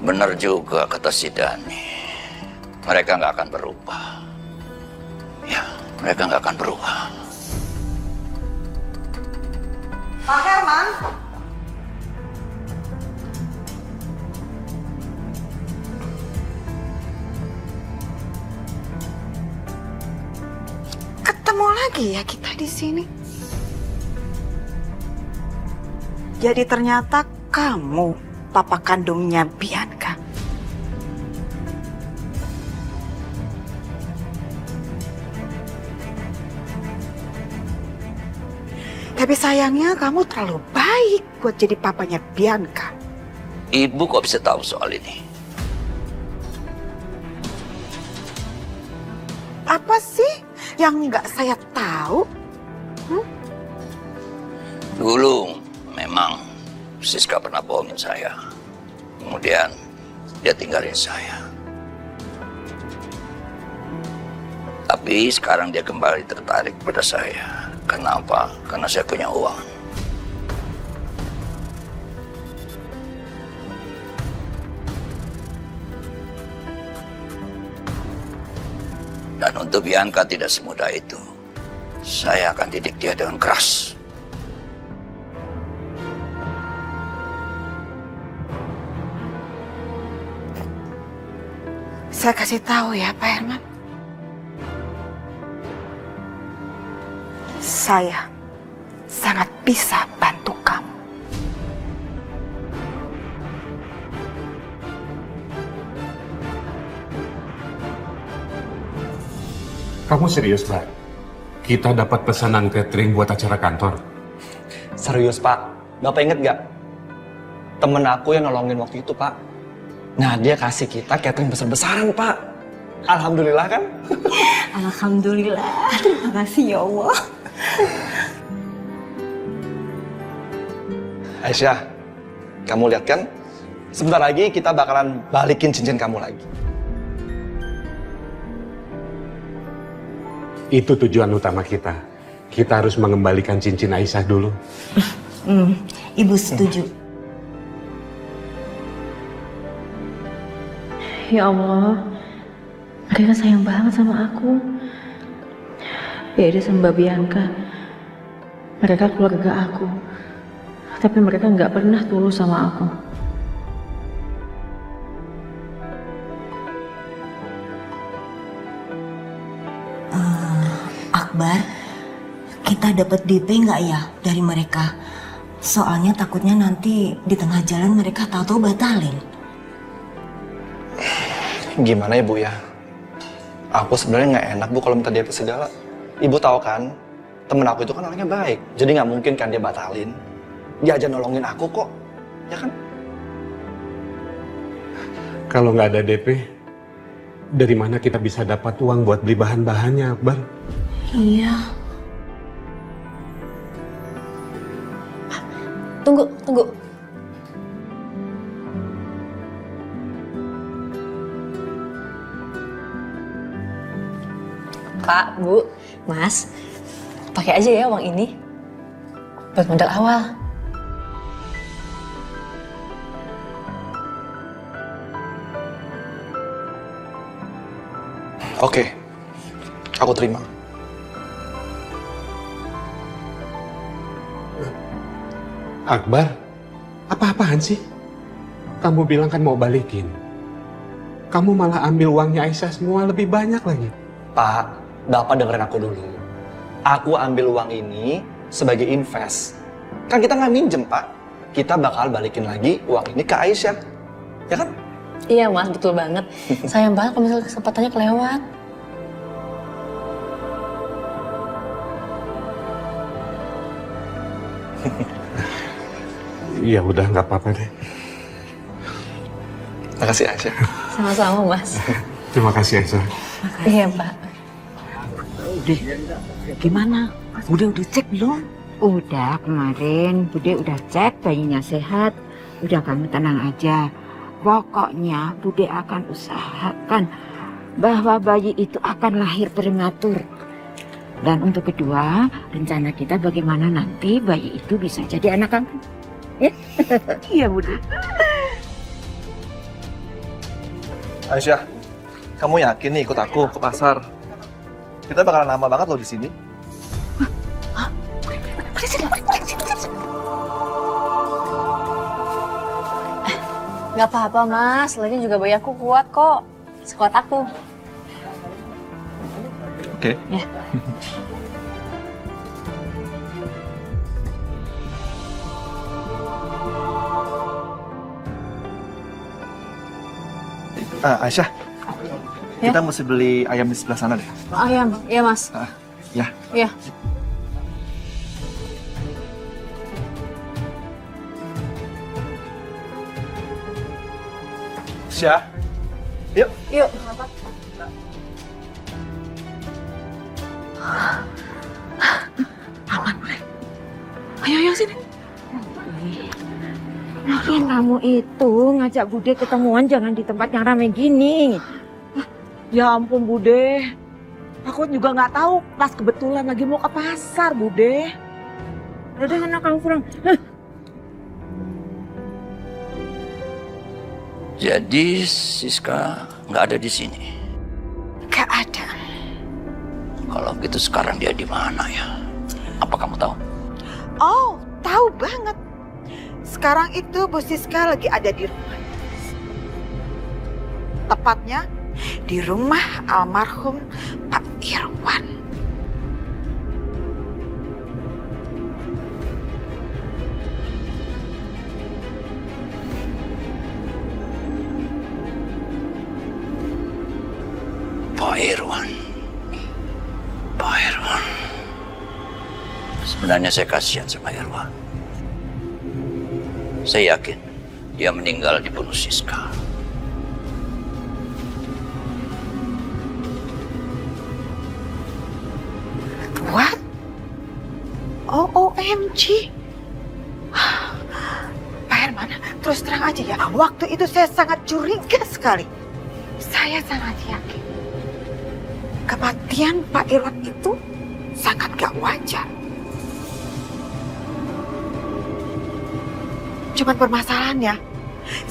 Benar juga kata si Dani. Mereka nggak akan berubah. Ya, mereka nggak akan berubah. Pak Herman. Ketemu lagi ya kita di sini. Jadi ternyata kamu papa kandungnya Bianca. Tapi sayangnya kamu terlalu baik buat jadi papanya Bianca. Ibu kok bisa tahu soal ini? Apa sih yang nggak saya tahu? Dulu memang Siska pernah bohongin saya. Kemudian dia tinggalin saya. Tapi sekarang dia kembali tertarik pada saya. Kenapa? Karena saya punya uang. Dan untuk Bianca tidak semudah itu. Saya akan didik dia dengan keras. Saya kasih tahu ya Pak Herman. Saya sangat bisa bantu kamu. Kamu serius, Mbak? Kita dapat pesanan catering buat acara kantor. Serius, Pak. Bapak inget gak? Temen aku yang nolongin waktu itu, Pak. Nah, dia kasih kita catering besar-besaran, Pak. Alhamdulillah kan? Alhamdulillah. Terima kasih ya Allah. Aisyah, kamu lihat kan? Sebentar lagi kita bakalan balikin cincin kamu lagi. Itu tujuan utama kita. Kita harus mengembalikan cincin Aisyah dulu. Ibu setuju. Ya Allah, mereka sayang banget sama aku. Beda sama Mbak Bianca. Mereka keluarga aku. Tapi mereka nggak pernah tulus sama aku. Akbar, kita dapat DP nggak ya dari mereka? Soalnya takutnya nanti di tengah jalan mereka tahu-tahu batalin. Gimana ya, Bu ya? Aku sebenarnya nggak enak, Bu, kalau minta DP segala. Ibu tahu kan, temen aku itu kan orangnya baik. Jadi nggak mungkin kan dia batalin. Dia aja nolongin aku kok, ya kan? Kalau nggak ada DP, dari mana kita bisa dapat uang buat beli bahan-bahannya, Akbar? Iya. Tunggu. Pak, Bu, Mas, pakai aja ya uang ini buat modal awal. Oke, aku terima. Akbar, apa-apaan sih? Kamu bilang kan mau balikin. Kamu malah ambil uangnya Aisyah semua, lebih banyak lagi. Pak, Bapak dengerin aku dulu. Aku ambil uang ini sebagai invest. Kan kita nggak minjem, Pak. Kita bakal balikin lagi uang ini ke Aisyah. Ya kan? Iya Mas, betul banget. Sayang banget kalau misalnya kesempatannya kelewat. Ya udah, nggak apa-apa deh. Makasih Aisyah. Sama-sama Mas. Terima kasih Aisyah. Iya Pak. Udah, gimana? Bude udah cek belum? Udah, kemarin Bude udah cek bayinya sehat. Udah, kamu tenang aja. Pokoknya Bude akan usahakan bahwa bayi itu akan lahir prematur. Dan untuk kedua, rencana kita bagaimana nanti bayi itu bisa jadi anak kamu. Ya? Iya, Bude. Aisyah, kamu yakin nih ikut aku ke pasar? Kita bakalan lama banget loh di sini. Gak apa-apa mas, lagi juga bayi aku kuat kok. Sekuat aku. Oke. Ya. Aisyah, kita mesti beli ayam di sebelah sana deh. Ayam, iya mas. Ya. Iya. Aisyah, yuk. Yuk. Ayo sini. Makin kamu itu ngajak Bude ketemuan jangan di tempat yang ramai gini. Ya ampun Bude. Aku juga nggak tahu pas kebetulan lagi mau ke pasar Bude. Udah sana kamu pulang. Jadi Siska nggak ada di sini. Gak ada. Kalau gitu sekarang dia di mana ya? Apa kamu tahu? Oh, tahu banget. Sekarang itu Bu Siska lagi ada di rumah. Tepatnya di rumah almarhum Pak Irwan. Pak Irwan. Pak Irwan. Sebenarnya saya kasihan sama Irwan. Saya yakin dia meninggal dibunuh Siska. What? OMG. Pak Herman, terus terang aja ya, waktu itu saya sangat curiga sekali. Saya sangat yakin kematian Pak Irwan itu sangat gak wajar. Cuman permasalahannya,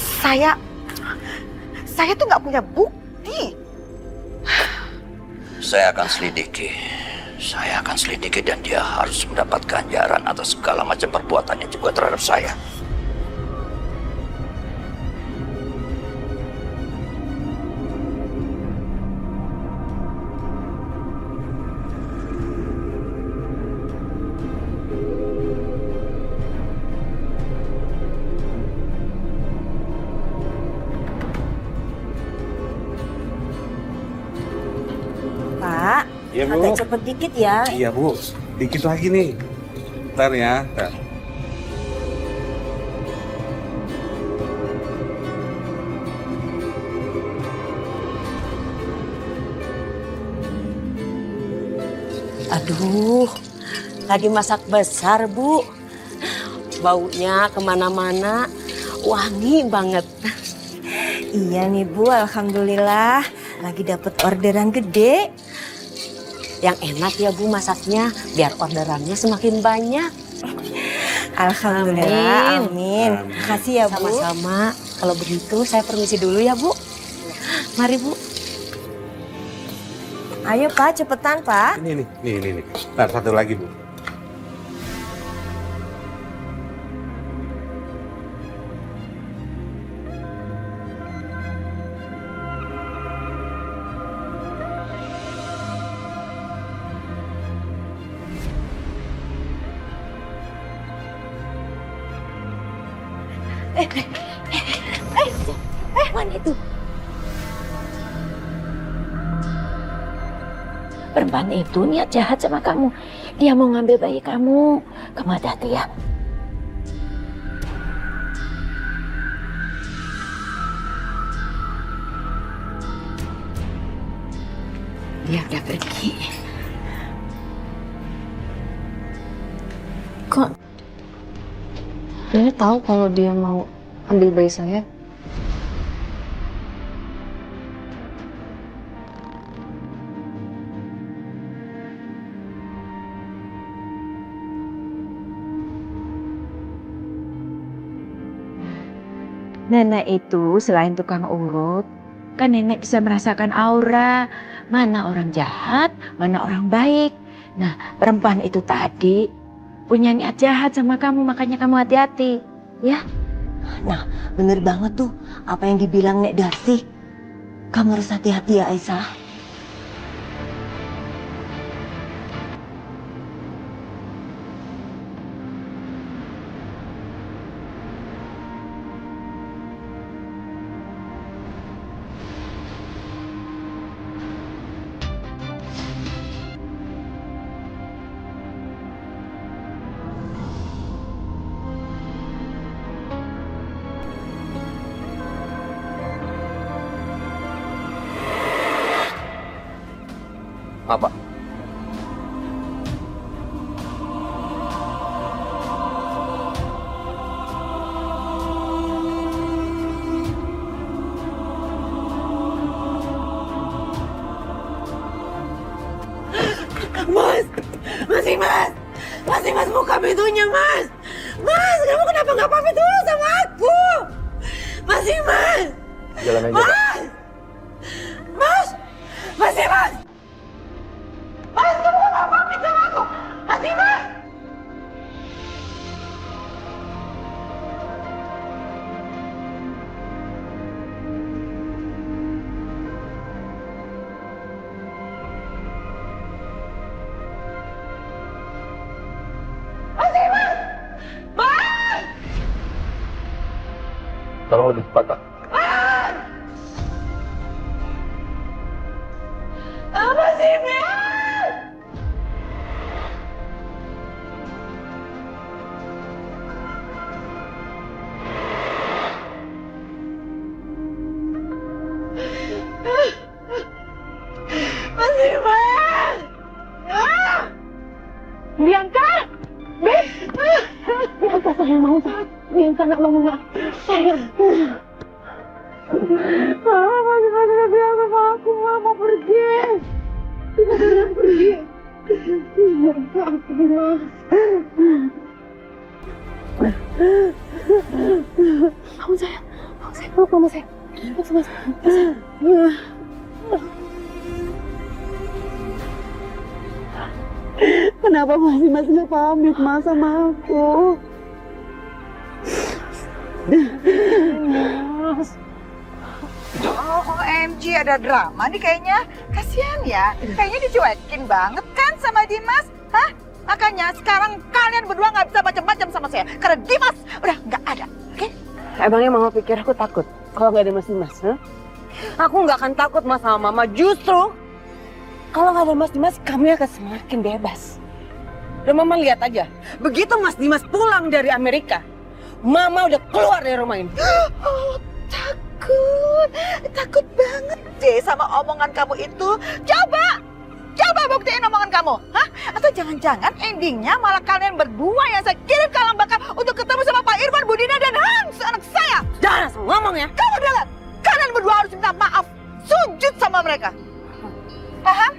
saya tuh nggak punya bukti. Saya akan selidiki. Saya akan selidiki dan dia harus mendapat ganjaran atas segala macam perbuatannya juga terhadap saya. Pak, Iya Bu. agak cepet dikit ya. Iya Bu, dikit lagi nih. Ntar ya, ntar. Aduh, lagi masak besar, Bu. Baunya kemana-mana, wangi banget. Iya nih Bu, alhamdulillah. Lagi dapet orderan gede. Yang enak ya, Bu, masaknya, biar orderannya semakin banyak. Alhamdulillah, amin. Amin. Makasih ya Bu. Sama-sama. Kalau begitu, saya permisi dulu ya, Bu. Mari, Bu. Ayo Pak, cepetan Pak. Ini nih. Ntar satu lagi Bu. Mana itu? Perempuan itu niat jahat sama kamu. Dia mau ngambil bayi kamu. Kamu hati-hati ya. Dia udah pergi. Kok dia tahu kalau dia mau ambil bayi saya? Nenek itu selain tukang urut, Kan nenek bisa merasakan aura, mana orang jahat, mana orang baik. Nah, perempuan itu tadi punya niat jahat sama kamu, makanya kamu hati-hati, ya. Nah, bener banget tuh apa yang dibilang Nek Darsi. Kamu harus hati-hati ya Aisyah. Apa? Mas buka pintunya mas. Mas, kamu kenapa nggak pamit dulu sama aku? Mas. Jalan aja. Mas. Mas, kamu nggak pamit sama aku? Mas. Tolong lebih cepat, Pak. Apa sih, Bianca! Bianca sayang mau sakit. Bianca nggak mau sayang. Mama masih bilang sama aku, Mama mau pergi. Kita jangan pergi. Bianca, aku bilang. Kamu sayang. Kamu sayang. Kenapa masih nggak pamit mas sama aku? OMG, ada drama nih kayaknya. Kasihan ya, kayaknya dicuekin banget kan sama Dimas. Hah? Makanya sekarang kalian berdua nggak bisa macam-macam sama saya. Karena Dimas udah nggak ada, oke? Emangnya mama pikir aku takut kalau nggak ada Mas Dimas? Huh? Aku nggak akan takut mas sama mama. Justru kalau nggak ada Mas Dimas, kamu akan semakin bebas. Dan mama lihat aja, begitu Mas Dimas pulang dari Amerika, mama udah keluar dari rumah ini. Oh, takut banget deh sama omongan kamu itu. Coba buktiin omongan kamu, hah? Atau jangan-jangan endingnya malah kalian berdua yang saya kirim ke alam bakar untuk ketemu sama Pak Irfan, Budina, dan Hans, anak saya. Jangan langsung ngomong ya. Kamu dengar? Kalian berdua harus minta maaf, sujud sama mereka. Paham?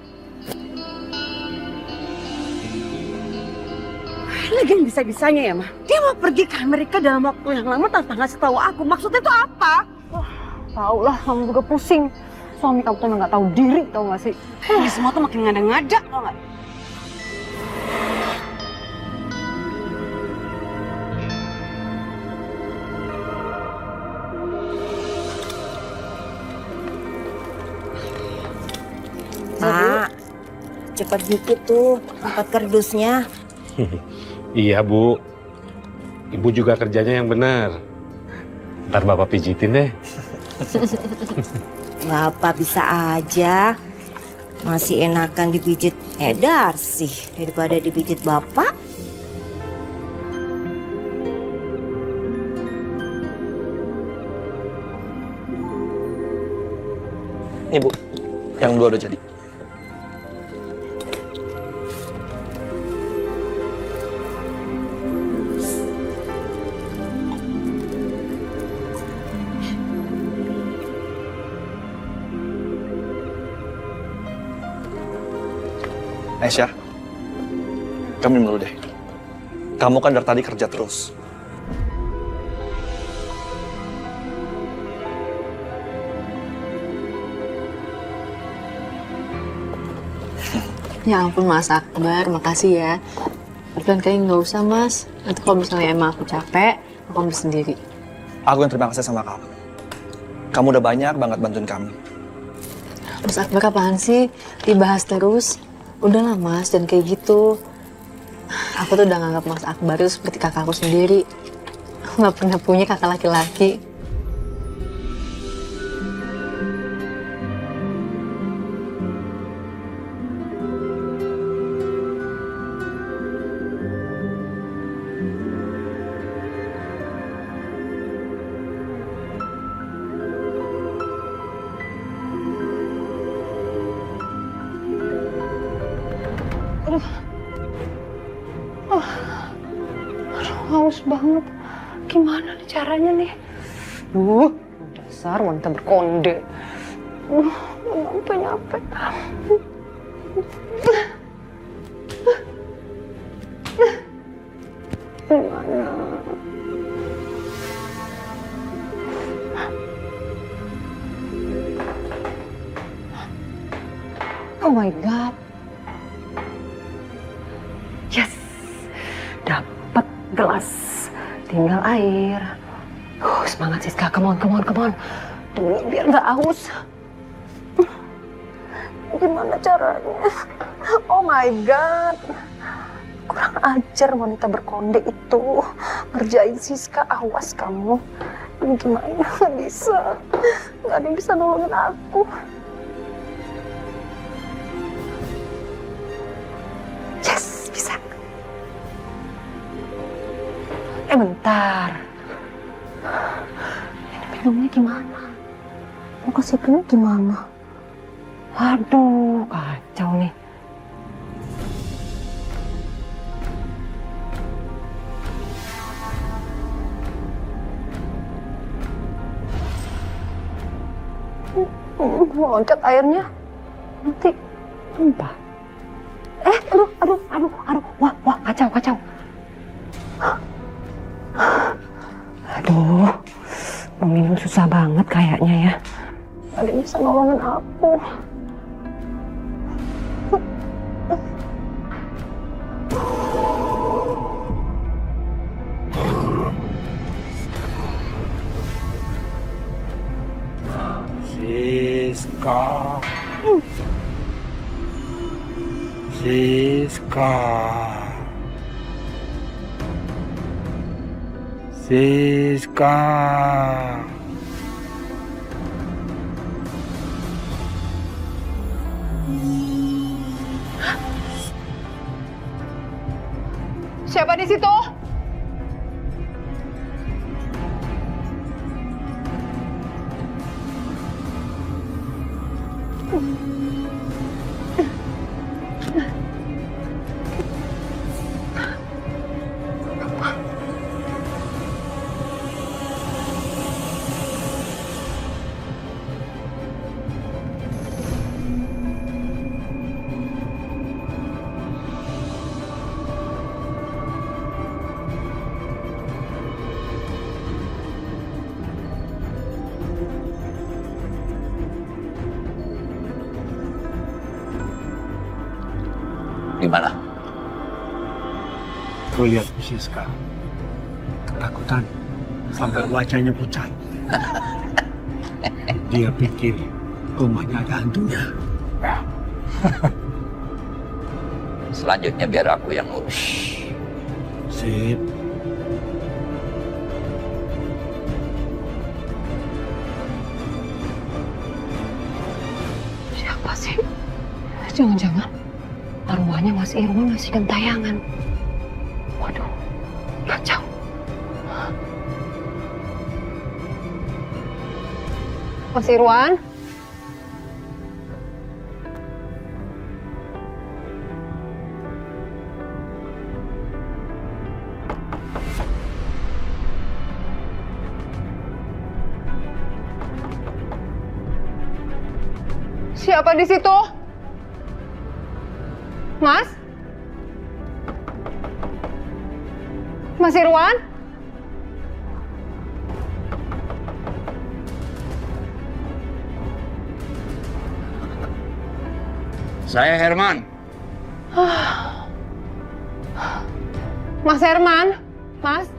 Lagian bisa-bisanya ya, Ma. Dia mau pergi ke Amerika dalam waktu yang lama tanpa ngasih tahu aku. Maksudnya itu apa? Tahu lah, kamu juga pusing. Suami kamu tuh nggak tahu diri, tahu nggak sih? Ini semua tuh makin ngada-ngada, tau nggak? Pak, cepat dikit tuh angkat kardusnya. Iya Bu, Ibu juga kerjanya yang benar. Ntar Bapak pijitin deh. Bapak bisa aja. Masih enakan dipijit Darsi daripada dipijit Bapak. Nih Bu, yang dua udah jadi. Aisyah, kamu minum dulu deh. Kamu kan dari tadi kerja terus. Ya ampun Mas Akbar, makasih ya. Dan kayaknya nggak usah Mas. Nanti kalau misalnya emang aku capek, aku ambil sendiri. Aku yang terima kasih sama kamu. Kamu udah banyak banget bantuin kami. Mas Akbar apaan sih? Dibahas terus. Udahlah Mas, dan kayak gitu. Aku tuh udah nganggap Mas Akbar itu seperti kakakku sendiri. Aku nggak pernah punya kakak laki-laki. Haus banget. Gimana nih caranya nih? Dasar wanita berkonde. Nyampe. Gimana? Oh my God. Yes. Dapat gelas. Tinggal air. Semangat Siska, come on. Demi biar nggak haus. Gimana caranya? Oh my God. Kurang ajar wanita berkonde itu. Ngerjain Siska, awas kamu. Ini gimana? Nggak bisa. Nggak ada yang bisa nolongin aku. Yes, bisa. Bentar. Ini minumnya gimana? Mau kasih minum gimana? Aduh, kacau nih. Loncat airnya. Nanti tumpah. Aduh. Wah, kacau. Aduh, mau minum susah banget kayaknya ya. Gak ada yang bisa nolongin aku. Siska. Siapa di situ? Gimana? Tuh lihat Siska. Ketakutan sampai wajahnya pucat. Dia pikir rumahnya ada hantunya. Selanjutnya biar aku yang ngurus. Sip. Siapa sih? Jangan-jangan arwahnya Mas Irwan ngasih gentayangan. Waduh, kacau. Mas Irwan? Siapa di situ? Mas? Mas Irwan? Saya Herman. Mas Herman, Mas,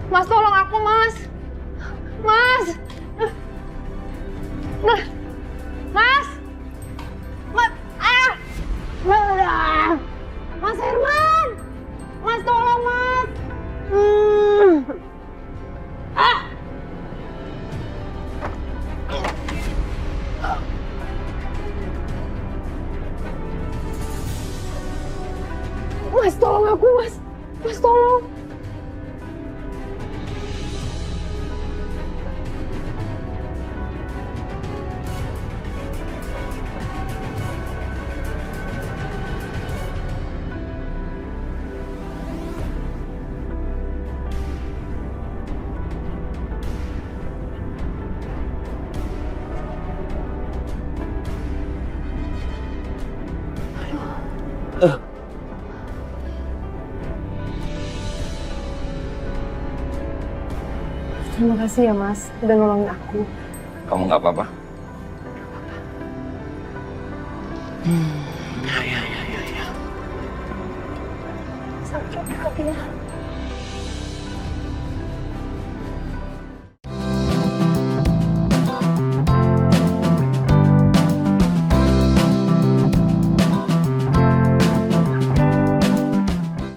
Mas tolong aku Mas, Mas, Mas Herman, Mas tolong Mas. Mas tolong aku Mas tolong. Terima kasih ya Mas, udah nolongin aku. Kamu nggak apa-apa? Sakit hatinya.